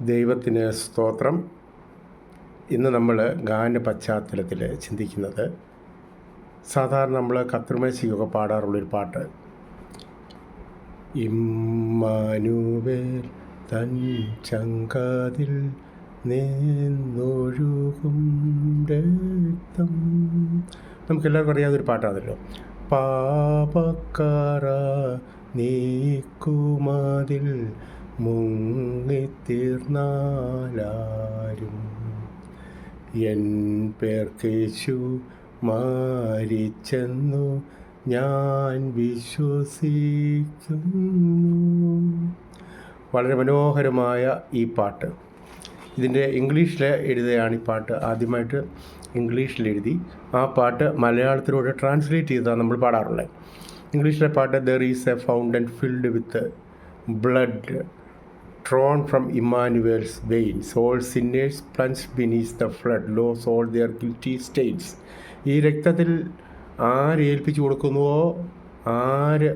ദൈവത്തിന് സ്തോത്രം. ഇന്ന് നമ്മൾ ഗാന പശ്ചാത്തലത്തിൽ ചിന്തിക്കുന്നത് സാധാരണ നമ്മൾ കർത്തൃമേശയ്ക്കൊക്കെ പാടാറുള്ളൊരു പാട്ട്, ഇമ്മാനുവേൽ തൻ ചങ്കതിൽ നിന്നൊഴുകും രക്തം. നമുക്കെല്ലാവർക്കും അറിയാവുന്നൊരു പാട്ടാണല്ലോ. പാപക്കാര നീക്കുമതിൽ മുങ്ങിത്തീർന്നാലാരും എൻ പേർക്കേശു മാരിച്ചെന്നു ഞാൻ വിശ്വസിക്കുന്നു. വളരെ മനോഹരമായ ഈ പാട്ട്. ഇതിൻ്റെ ഇംഗ്ലീഷിൽ എഴുതുകയാണ്. ഈ പാട്ട് ആദ്യമായിട്ട് ഇംഗ്ലീഷിലെഴുതി ആ പാട്ട് മലയാളത്തിലൂടെ ട്രാൻസ്ലേറ്റ് ചെയ്താണ് നമ്മൾ പാടാറുള്ളത്. ഇംഗ്ലീഷിലെ പാട്ട്, there is A fountain filled with blood drawn from Emmanuel's veins, all sinners plunged beneath the flood, lose all their guilty stains. ഈ രക്തത്തിൽ ആര് ഏൽപ്പിച്ചു കൊടുക്കുന്നുവോ, ആര്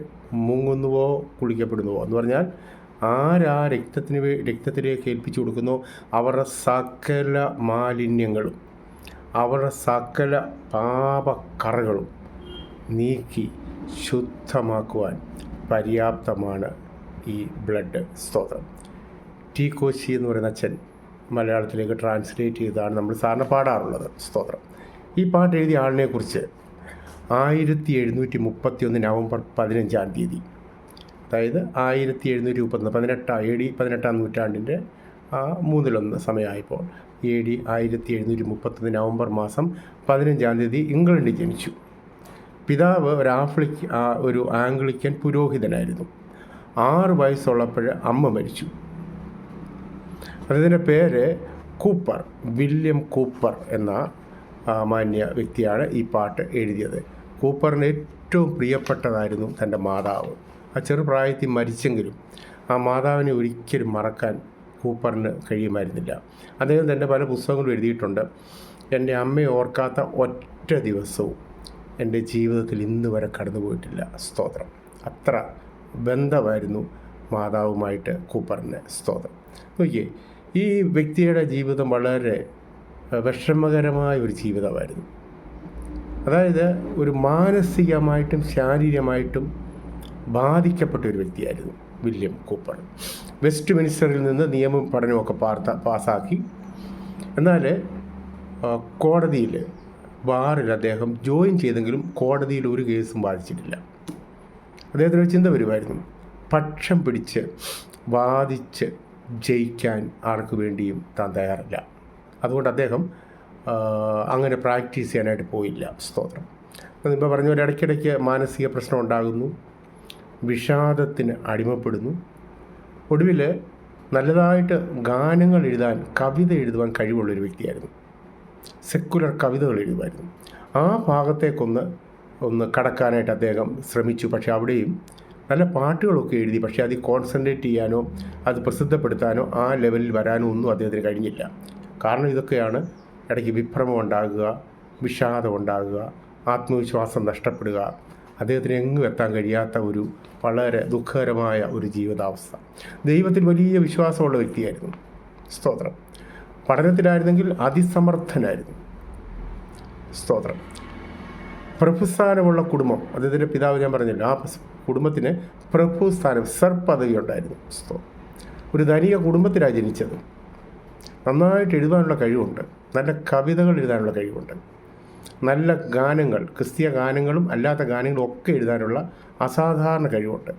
മുങ്ങുന്നുവോ, കുളിക്കപ്പെടുന്നുവോ എന്ന് പറഞ്ഞാൽ ആരാ രക്തത്തിലേക്ക് ഏൽപ്പിച്ചു കൊടുക്കുന്നോ അവരുടെ സകല മാലിന്യങ്ങളും അവരുടെ സകല പാപക്കറകളും നീക്കി ശുദ്ധമാക്കുവാൻ പര്യാപ്തമാണ് ഈ ബ്ലഡ്. സ്തോത്രം. ടി കോശി എന്ന് പറയുന്ന അച്ഛൻ മലയാളത്തിലേക്ക് ട്രാൻസ്ലേറ്റ് ചെയ്താണ് നമ്മൾ സാറിന് പാടാറുള്ളത്. സ്തോത്രം. ഈ പാട്ട് എഴുതിയ ആളിനെക്കുറിച്ച് 1731 നവംബർ 15, അതായത് 1731 18 നൂറ്റാണ്ടിൻ്റെ 1/3 സമയമായപ്പോൾ AD 1731 നവംബർ മാസം 15 ഇംഗ്ലണ്ടിൽ ജനിച്ചു. പിതാവ് ഒരു ആംഗ്ലിക്കൻ പുരോഹിതനായിരുന്നു. 6 വയസ്സുള്ളപ്പോൾ അമ്മ മരിച്ചു. അതിൻ്റെ പേര് കൂപ്പർ, വില്യം കൂപ്പർ എന്ന മാന്യ വ്യക്തിയാണ് ഈ പാട്ട് എഴുതിയത്. കൂപ്പറിന് ഏറ്റവും പ്രിയപ്പെട്ടതായിരുന്നു തൻ്റെ മാതാവ്. ആ ചെറുപ്രായത്തിൽ മരിച്ചെങ്കിലും ആ മാതാവിനെ ഒരിക്കലും മറക്കാൻ കൂപ്പറിന് കഴിയുമായിരുന്നില്ല. അദ്ദേഹം തൻ്റെ പല പുസ്തകങ്ങളും എഴുതിയിട്ടുണ്ട്. എൻ്റെ അമ്മയെ ഓർക്കാത്ത ഒറ്റ ദിവസവും എൻ്റെ ജീവിതത്തിൽ ഇന്ന് വരെ കടന്നു പോയിട്ടില്ല. സ്തോത്രം. അത്ര ബന്ധമായിരുന്നു മാതാവുമായിട്ട് കൂപ്പറിന്. സ്തോത്രം. നോക്കിയേ, ഈ വ്യക്തിയുടെ ജീവിതം വളരെ വിഷമകരമായ ഒരു ജീവിതമായിരുന്നു. അതായത് ഒരു മാനസികമായിട്ടും ശാരീരികമായിട്ടും ബാധിക്കപ്പെട്ട ഒരു വ്യക്തിയായിരുന്നു വില്യം കൂപ്പർ. വെസ്റ്റ് മിനിസ്റ്ററിൽ നിന്ന് നിയമ പഠനമൊക്കെ പാസ്സാക്കി. എന്നാൽ കോടതിയിൽ ബാറിൽ അദ്ദേഹം ജോയിൻ ചെയ്തെങ്കിലും കോടതിയിൽ ഒരു കേസും ബാധിച്ചിട്ടില്ല. അദ്ദേഹത്തിനൊരു ചിന്ത വരുമായിരുന്നു, പക്ഷം പിടിച്ച് വാദിച്ച് ജയിക്കാൻ ആർക്ക് വേണ്ടിയും താൻ തയ്യാറില്ല. അതുകൊണ്ട് അദ്ദേഹം അങ്ങനെ പ്രാക്ടീസ് ചെയ്യാനായിട്ട് പോയില്ല. സ്തോത്രം. ഇപ്പോൾ പറഞ്ഞ പോലെ ഇടയ്ക്കിടയ്ക്ക് മാനസിക പ്രശ്നം ഉണ്ടാകുന്നു, വിഷാദത്തിന് അടിമപ്പെടുന്നു. ഒടുവിൽ നല്ലതായിട്ട് ഗാനങ്ങൾ എഴുതാൻ, കവിത എഴുതുവാൻ കഴിവുള്ളൊരു വ്യക്തിയായിരുന്നു. സെക്കുലർ കവിതകൾ എഴുതുമായിരുന്നു. ആ ഭാഗത്തേക്കൊന്ന് കടക്കാനായിട്ട് അദ്ദേഹം ശ്രമിച്ചു. പക്ഷേ അവിടെയും നല്ല പാട്ടുകളൊക്കെ എഴുതി. പക്ഷേ അതിൽ കോൺസെൻട്രേറ്റ് ചെയ്യാനോ അത് പ്രസിദ്ധപ്പെടുത്താനോ ആ ലെവലിൽ വരാനോ ഒന്നും അദ്ദേഹത്തിന് കഴിഞ്ഞില്ല. കാരണം ഇതൊക്കെയാണ് ഇടയ്ക്ക് വിഭ്രമം ഉണ്ടാകുക, വിഷാദം ഉണ്ടാകുക, ആത്മവിശ്വാസം നഷ്ടപ്പെടുക. അദ്ദേഹത്തിന് എങ്ങും എത്താൻ കഴിയാത്ത ഒരു വളരെ ദുഃഖകരമായ ഒരു ജീവിതാവസ്ഥ. ദൈവത്തിൽ വലിയ വിശ്വാസമുള്ള വ്യക്തിയായിരുന്നു. സ്തോത്രം. പഠനത്തിലായിരുന്നെങ്കിൽ അതിസമർത്ഥനായിരുന്നു. സ്തോത്രം. പ്രഭുസ്ഥാനമുള്ള കുടുംബം, അദ്ദേഹത്തിൻ്റെ പിതാവ് ഞാൻ പറഞ്ഞല്ലോ, ആ കുടുംബത്തിന് പ്രഭുസ്ഥാനം, സർ പദവി ഉണ്ടായിരുന്നു. ഒരു ധനിക കുടുംബത്തിലാണ് ജനിച്ചത്. നന്നായിട്ട് എഴുതാനുള്ള കഴിവുണ്ട്, നല്ല കവിതകൾ എഴുതാനുള്ള കഴിവുണ്ട്, നല്ല ഗാനങ്ങൾ, ക്രിസ്തീയ ഗാനങ്ങളും അല്ലാത്ത ഗാനങ്ങളും ഒക്കെ എഴുതാനുള്ള അസാധാരണ കഴിവുണ്ട്.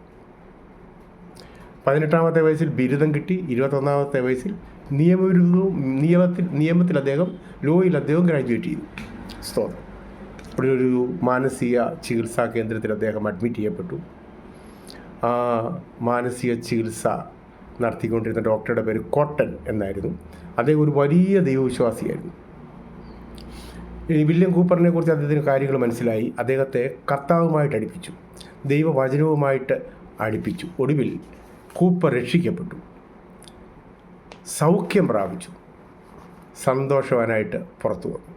18-ാമത്തെ വയസ്സിൽ ബിരുദം കിട്ടി. 21-ാമത്തെ വയസ്സിൽ നിയമത്തിൽ അദ്ദേഹം ഗ്രാജുവേറ്റ് ചെയ്തു. സ്തോത്രം. ഇവിടെ ഒരു മാനസിക ചികിത്സാ കേന്ദ്രത്തിൽ അദ്ദേഹം അഡ്മിറ്റ് ചെയ്യപ്പെട്ടു. ആ മാനസിക ചികിത്സ നടത്തിക്കൊണ്ടിരുന്ന ഡോക്ടറുടെ പേര് കോട്ടൺ എന്നായിരുന്നു. അദ്ദേഹം ഒരു വലിയ ദൈവവിശ്വാസിയായിരുന്നു. വില്യം കൂപ്പറിനെ കുറിച്ച് അദ്ദേഹത്തിന് കാര്യങ്ങൾ മനസ്സിലായി. അദ്ദേഹത്തെ കർത്താവുമായിട്ട് അടുപ്പിച്ചു, ദൈവവചനവുമായിട്ട് അടുപ്പിച്ചു. ഒടുവിൽ കൂപ്പർ രക്ഷിക്കപ്പെട്ടു, സൗഖ്യം പ്രാപിച്ചു, സന്തോഷവാനായിട്ട് പുറത്തു വന്നു.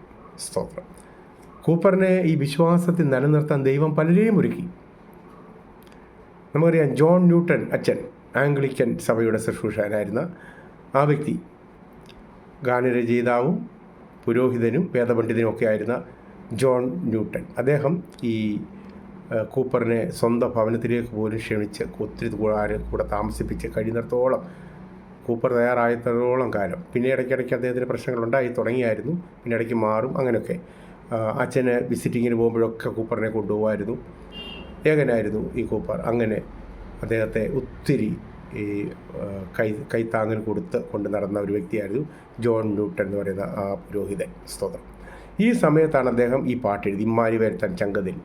സ്തോത്രം. കൂപ്പറിനെ ഈ വിശ്വാസത്തിൽ നിലനിർത്താൻ ദൈവം പലരെയും ഒരുക്കി. നമുക്കറിയാം, ജോൺ ന്യൂട്ടൺ അച്ഛൻ ആംഗ്ലിക്കൻ സഭയുടെ ശുശ്രൂഷകനായിരുന്ന ആ വ്യക്തി ഗാനരചയിതാവും പുരോഹിതനും വേദപണ്ഡിതനും ഒക്കെ ആയിരുന്ന ജോൺ ന്യൂട്ടൺ, അദ്ദേഹം ഈ കൂപ്പറിനെ സ്വന്തം ഭവനത്തിലേക്ക് പോലും ക്ഷണിച്ച് ഒത്തിരി കൂടെ താമസിപ്പിച്ച് കഴിയുന്നിടത്തോളം കൂപ്പർ തയ്യാറായത്തോളം കാലം. പിന്നെ ഇടയ്ക്കിടയ്ക്ക് അദ്ദേഹത്തിന് പ്രശ്നങ്ങളുണ്ടായി തുടങ്ങിയായിരുന്നു, പിന്നെ ഇടയ്ക്ക് മാറും, അങ്ങനെയൊക്കെ. അച്ഛന് വിസിറ്റിങ്ങിന് പോകുമ്പോഴൊക്കെ കൂപ്പറിനെ കൊണ്ടുപോകുമായിരുന്നു. ഏകനായിരുന്നു ഈ കൂപ്പർ. അങ്ങനെ അദ്ദേഹത്തെ ഒത്തിരി ഈ കൈത്താങ്ങൽ കൊടുത്ത് കൊണ്ട് നടന്ന ഒരു വ്യക്തിയായിരുന്നു ജോൺ ന്യൂട്ടൺ എന്ന് പറയുന്ന ആ പുരോഹിതൻ. സ്തോത്രം. ഈ സമയത്താണ് അദ്ദേഹം ഈ പാട്ട് എഴുതി. ഇമ്മാനുവേൽ തൻ ചങ്കതിൽ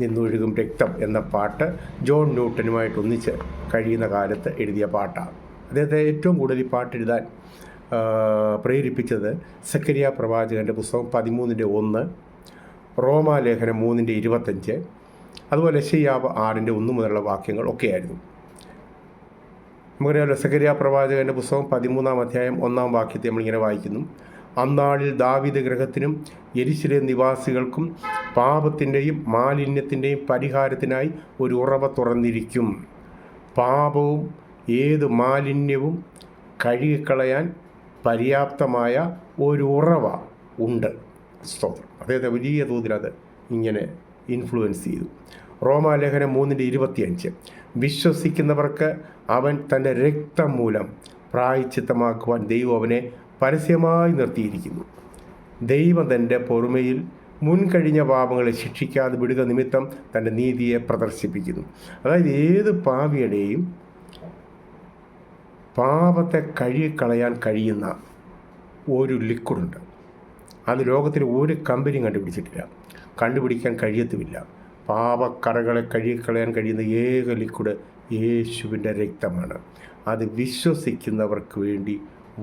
നിന്നൊഴുകും രക്തം എന്ന പാട്ട് ജോൺ ന്യൂട്ടനുമായിട്ട് ഒന്നിച്ച് കഴിയുന്ന കാലത്ത് എഴുതിയ പാട്ടാണ്. അദ്ദേഹത്തെ ഏറ്റവും കൂടുതൽ ഈ പാട്ടെഴുതാൻ പ്രേരിപ്പിച്ചത് സക്കറിയ പ്രവാചകൻ്റെ പുസ്തകം 13:1, റോമാലേഖനം 3:25, അതുപോലെ യെശയ്യാവ് 6:1 മുതലുള്ള വാക്യങ്ങൾ ഒക്കെയായിരുന്നു. നമുക്കറിയാമല്ലോ, സക്കറിയ പ്രവാചകൻ്റെ പുസ്തകം 13-ാം അധ്യായം 1-ാം വാക്യത്തെ നമ്മളിങ്ങനെ വായിക്കുന്നു. അന്നാളിൽ ദാവീദ് ഗൃഹത്തിനും യെരൂശലേം നിവാസികൾക്കും പാപത്തിൻ്റെയും മാലിന്യത്തിൻ്റെയും പരിഹാരത്തിനായി ഒരു ഉറവ തുറന്നിരിക്കും. പാപവും ഏത് മാലിന്യവും കഴുകിക്കളയാൻ പര്യാപ്തമായ ഒരു ഉറവ ഉണ്ട്. സ്തോത്രം. അദ്ദേഹത്തെ വലിയ തോതിൽ അത് ഇങ്ങനെ ഇൻഫ്ലുവൻസ് ചെയ്തു. റോമാലേഖനം 3:25, വിശ്വസിക്കുന്നവർക്ക് അവൻ തൻ്റെ രക്തം മൂലം പ്രായശ്ചിത്തമാക്കുവാൻ ദൈവം അവനെ പരസ്യമായി നിർത്തിയിരിക്കുന്നു. ദൈവം തൻ്റെ പൊറുമയിൽ മുൻകഴിഞ്ഞ പാപങ്ങളെ ശിക്ഷിക്കാതെ വിടുക നിമിത്തം തൻ്റെ നീതിയെ പ്രദർശിപ്പിക്കുന്നു. അതായത് ഏത് പാപിയുടെയും പാപത്തെ കഴുകിക്കളയാൻ കഴിയുന്ന ഒരു ലിക്വിഡുണ്ട്. അത് ലോകത്തിൽ ഒരു കമ്പനിയും കണ്ടുപിടിച്ചിട്ടില്ല, കണ്ടുപിടിക്കാൻ കഴിയത്തുമില്ല. പാപക്കറകളെ കഴുകിക്കളയാൻ കഴിയുന്ന ഏക ലിക്വിഡ് യേശുവിൻ്റെ രക്തമാണ്. അത് വിശ്വസിക്കുന്നവർക്ക് വേണ്ടി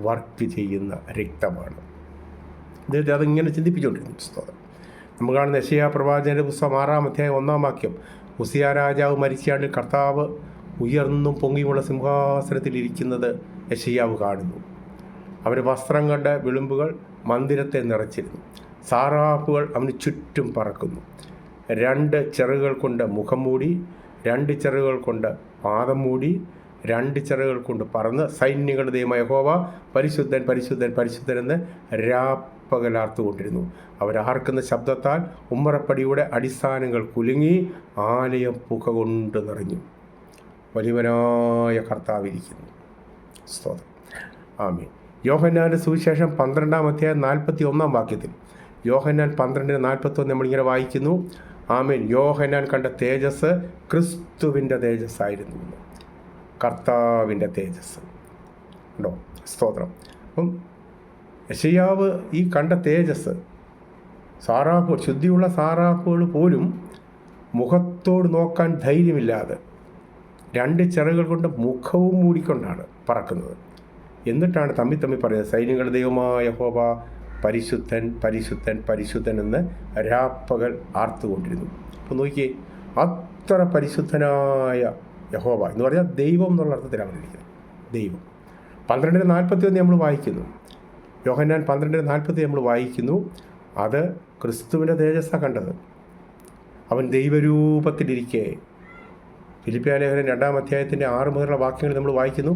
വർക്ക് ചെയ്യുന്ന രക്തമാണ്. അദ്ദേഹത്തെ അതിങ്ങനെ ചിന്തിപ്പിച്ചുകൊണ്ടിരുന്നു. നമ്മൾ കാണുന്ന യെശയ്യാ പ്രവാചകൻ്റെ പുസ്തകം 6-ാം അധ്യായം 1-ാം വാക്യം, ഉസിയാ രാജാവ് മരിച്ചയാണ്ടിൽ കർത്താവ് ഉയർന്നും പൊങ്ങിയുള്ള സിംഹാസനത്തിലിരിക്കുന്നത് യെശയ്യാവ് കാണുന്നു. അവൻ്റെ വസ്ത്രങ്ങളുടെ വിളുമ്പുകൾ മന്ദിരത്തെ നിറച്ചിരുന്നു. സാറാപ്പുകൾ അവന് ചുറ്റും പറക്കുന്നു. 2 ചിറകുകൾ കൊണ്ട് മുഖം മൂടി, 2 ചിറകുകൾ കൊണ്ട് പാദം മൂടി, 2 ചിറകുകൾ കൊണ്ട് പറന്ന് സൈന്യങ്ങളുടെ ദൈവമായ യഹോവ പരിശുദ്ധൻ പരിശുദ്ധൻ പരിശുദ്ധൻ എന്ന് രാപ്പകലാർത്തുകൊണ്ടിരുന്നു. അവരാർക്കുന്ന ശബ്ദത്താൽ ഉമ്മറപ്പടിയുടെ അടിസ്ഥാനങ്ങൾ കുലുങ്ങി, ആലയം പുക കൊണ്ട് നിറഞ്ഞു. വലിയവനായ കർത്താവിരിക്കുന്നു. സ്തോത്രം. ആമേൻ. യോഹന്നാൻ്റെ സുവിശേഷം 12-ാം അധ്യായം 41-ാം വാക്യത്തിൽ, യോഹന്നാൻ 12:41 നമ്മളിങ്ങനെ വായിക്കുന്നു. ആമേൻ. യോഹന്നാൻ കണ്ട തേജസ് ക്രിസ്തുവിൻ്റെ തേജസ്സായിരുന്നു. കർത്താവിൻ്റെ തേജസ് ഉണ്ടോ? സ്തോത്രം. അപ്പം യെശയ്യാവ് ഈ കണ്ട തേജസ്, സാറാപ്പുകൾ, ശുദ്ധിയുള്ള സാറാപ്പുകൾ പോലും മുഖത്തോട് നോക്കാൻ ധൈര്യമില്ലാതെ 2 ചിറകുകൾ കൊണ്ട് മുഖവും മൂടിക്കൊണ്ടാണ് പറക്കുന്നത്. എന്നിട്ടാണ് തമ്മിൽ പറയുന്നത്, സൈന്യങ്ങളുടെ ദൈവമായ യഹോവ പരിശുദ്ധൻ പരിശുദ്ധൻ പരിശുദ്ധൻ എന്ന് രാപ്പകൽ ആർത്തുകൊണ്ടിരുന്നു. അപ്പോൾ നോക്കിയേ, അത്ര പരിശുദ്ധനായ യഹോവ എന്ന് പറഞ്ഞാൽ ദൈവം എന്നുള്ള അർത്ഥത്തിലാണ് പറഞ്ഞിരിക്കുന്നത്. ദൈവം. 12:41 നമ്മൾ വായിക്കുന്നു. യോഹന്നാൻ 12:40 നമ്മൾ വായിക്കുന്നു. അത് ക്രിസ്തുവിൻ്റെ തേജസ്സാണ് കണ്ടത്. അവൻ ദൈവരൂപത്തിലിരിക്കെ, ഫിലിപ്പിയ ലേഖനം 2-ാം അധ്യായത്തിൻ്റെ 6 മുതലുള്ള വാക്യങ്ങൾ നമ്മൾ വായിക്കുന്നു.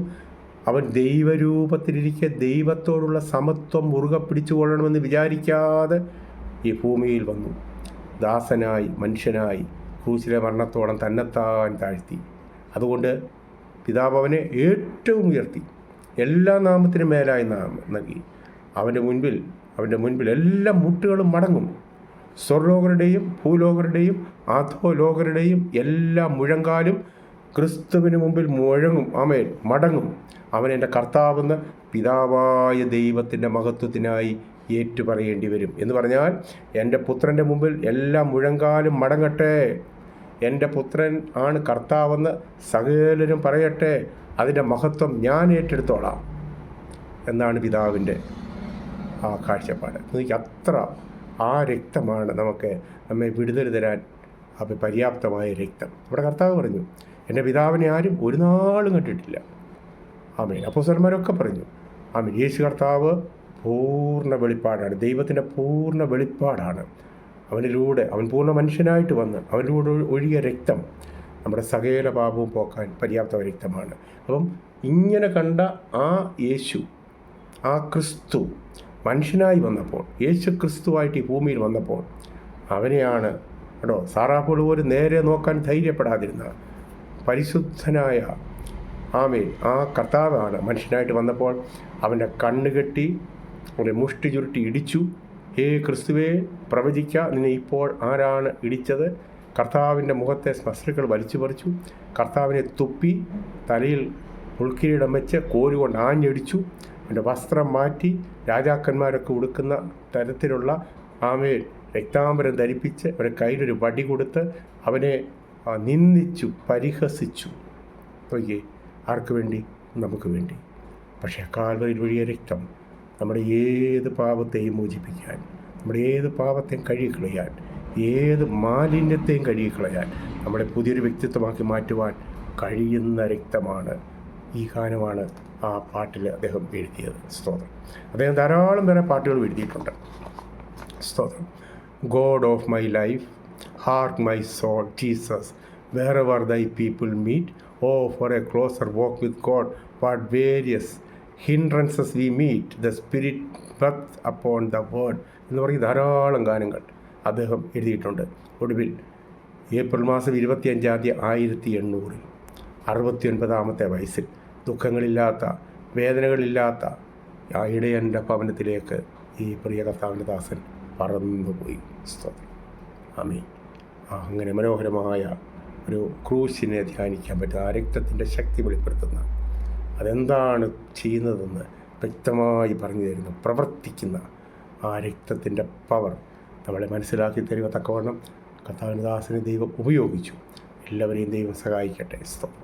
അവൻ ദൈവരൂപത്തിലിരിക്കെ ദൈവത്തോടുള്ള സമത്വം മുറുകെ പിടിച്ചുകൊള്ളണമെന്ന് വിചാരിക്കാതെ ഈ ഭൂമിയിൽ വന്നു. ദാസനായി, മനുഷ്യനായി, ക്രൂശിലെ മരണത്തോളം തന്നെത്താൻ താഴ്ത്തി. അതുകൊണ്ട് പിതാവ് അവനെ ഏറ്റവും ഉയർത്തി, എല്ലാ നാമത്തിനും മേലായി നൽകി. അവൻ്റെ മുൻപിൽ എല്ലാ മുട്ടുകളും മടങ്ങും. സ്വർലോകരുടെയും ഭൂലോകരുടെയും അധോലോകരുടെയും എല്ലാ മുഴങ്കാലും ക്രിസ്തുവിന് മുമ്പിൽ മുഴങ്ങും. ആമേൻ. മടങ്ങും. അവൻ എൻ്റെ കർത്താവെന്ന് പിതാവായ ദൈവത്തിൻ്റെ മഹത്വത്തിനായി ഏറ്റുപറയേണ്ടി വരും. എന്ന് പറഞ്ഞാൽ, എൻ്റെ പുത്രൻ്റെ മുമ്പിൽ എല്ലാ മുഴങ്കാലും മടങ്ങട്ടെ, എൻ്റെ പുത്രൻ ആണ് കർത്താവെന്ന് സകലരും പറയട്ടെ, അതിൻ്റെ മഹത്വം ഞാൻ ഏറ്റെടുത്തോളാം എന്നാണ് പിതാവിൻ്റെ ആ കാഴ്ചപ്പാട്. എനിക്ക് അത്ര ആ രക്തമാണ് നമ്മെ വിടുതൽ തരാൻ പര്യാപ്തമായ രക്തം. ഇവിടെ കർത്താവ് പറഞ്ഞു, എൻ്റെ പിതാവിനെ ആരും ഒരു നാളും കണ്ടിട്ടില്ല. ആമേൻ. അപ്പോസ്തലന്മാരൊക്കെ പറഞ്ഞു. ആമേൻ. യേശു കർത്താവ് പൂർണ്ണ വെളിപ്പാടാണ്, ദൈവത്തിൻ്റെ പൂർണ്ണ വെളിപ്പാടാണ്. അവനിലൂടെ അവൻ പൂർണ്ണ മനുഷ്യനായിട്ട് വന്ന് അവനിലൂടെ ഒഴുകിയ രക്തം നമ്മുടെ സകല പാപവും പോക്കാൻ പര്യാപ്ത രക്തമാണ്. അപ്പം ഇങ്ങനെ കണ്ട ആ യേശു ആ ക്രിസ്തു മനുഷ്യനായി വന്നപ്പോൾ, യേശു ക്രിസ്തുവായിട്ട് ഈ ഭൂമിയിൽ വന്നപ്പോൾ അവനെയാണ് കേട്ടോ സാറാപ്പോൾ പോലും നേരെ നോക്കാൻ ധൈര്യപ്പെടാതിരുന്ന പരിശുദ്ധനായ ആമേൻ ആ കർത്താവാണ് മനുഷ്യനായിട്ട് വന്നപ്പോൾ അവൻ്റെ കണ്ണുകെട്ടി അവൻ്റെ മുഷ്ടി ചുരുട്ടി ഇടിച്ചു. ക്രിസ്തുവേ പ്രവചിക്കുക, നിന്നെ ഇപ്പോൾ ആരാണ് ഇടിച്ചത്? കർത്താവിൻ്റെ മുഖത്തെ ശ്മശ്രുക്കൾ വലിച്ചു പറിച്ചു. കർത്താവിനെ തുപ്പി തലയിൽ പുൽക്കിരീടം വെച്ച് കോലുകൊണ്ട് ആഞ്ഞടിച്ചു. അവൻ്റെ വസ്ത്രം മാറ്റി രാജാക്കന്മാരൊക്കെ ഉടുക്കുന്ന തരത്തിലുള്ള ആമേൻ രക്താംബരം ധരിപ്പിച്ച് അവൻ്റെ കയ്യിലൊരു വടി കൊടുത്ത് അവനെ നിന്ദിച്ചു, പരിഹസിച്ചു. ഓക്കെ, ആർക്ക് വേണ്ടി? നമുക്ക് വേണ്ടി. പക്ഷേ കാൽവരിയിൽ ഒഴുകിയ രക്തം നമ്മുടെ ഏത് പാപത്തെയും മോചിപ്പിക്കാൻ, നമ്മുടെ ഏത് പാപത്തെയും കഴുകിക്കളയാൻ, ഏത് മാലിന്യത്തെയും കഴുകിക്കളയാൻ, നമ്മളെ പുതിയൊരു വ്യക്തിത്വമാക്കി മാറ്റുവാൻ കഴിയുന്ന രക്തമാണ്. ഈ ഗാനമാണ് ആ പാട്ടിൽ അദ്ദേഹം എഴുതിയത്. സ്തോത്രം. അദ്ദേഹം ധാരാളം വേറെ പാട്ടുകൾ എഴുതിയിട്ടുണ്ട്. സ്തോത്രം. God of my life, heart my soul, Jesus, wherever thy people meet, oh for a closer walk with God, what various hindrances we meet, the spirit birth upon the word എന്ന് പറഞ്ഞ് ധാരാളം ഗാനങ്ങൾ അദ്ദേഹം എഴുതിയിട്ടുണ്ട്. ഒടുവിൽ ഏപ്രിൽ മാസം 25 1800 69 വയസ്സിൽ ദുഃഖങ്ങളില്ലാത്ത, വേദനകളില്ലാത്ത ആ ഇടയൻ്റെ ഭവനത്തിലേക്ക് ഈ പ്രിയ കർത്താവിൻ്റെ ദാസൻ പറന്നുപോയി. സ്തോത്രം. ആമേൻ. അങ്ങനെ മനോഹരമായ ഒരു ക്രൂശിനെ ധ്യാനിക്കാൻ പറ്റുന്ന, ആ രക്തത്തിൻ്റെ ശക്തി വെളിപ്പെടുത്തുന്ന, അതെന്താണ് ചെയ്യുന്നതെന്ന് വ്യക്തമായി പറഞ്ഞു തരുന്ന, പ്രവർത്തിക്കുന്ന ആ രക്തത്തിൻ്റെ പവർ നമ്മളെ മനസ്സിലാക്കി തരുക തക്കവണ്ണം കർത്താവിൻ്റെ ദാസനെ ദൈവം ഉപയോഗിച്ചു. എല്ലാവരെയും ദൈവം സഹായിക്കട്ടെ. സ്തോത്രം.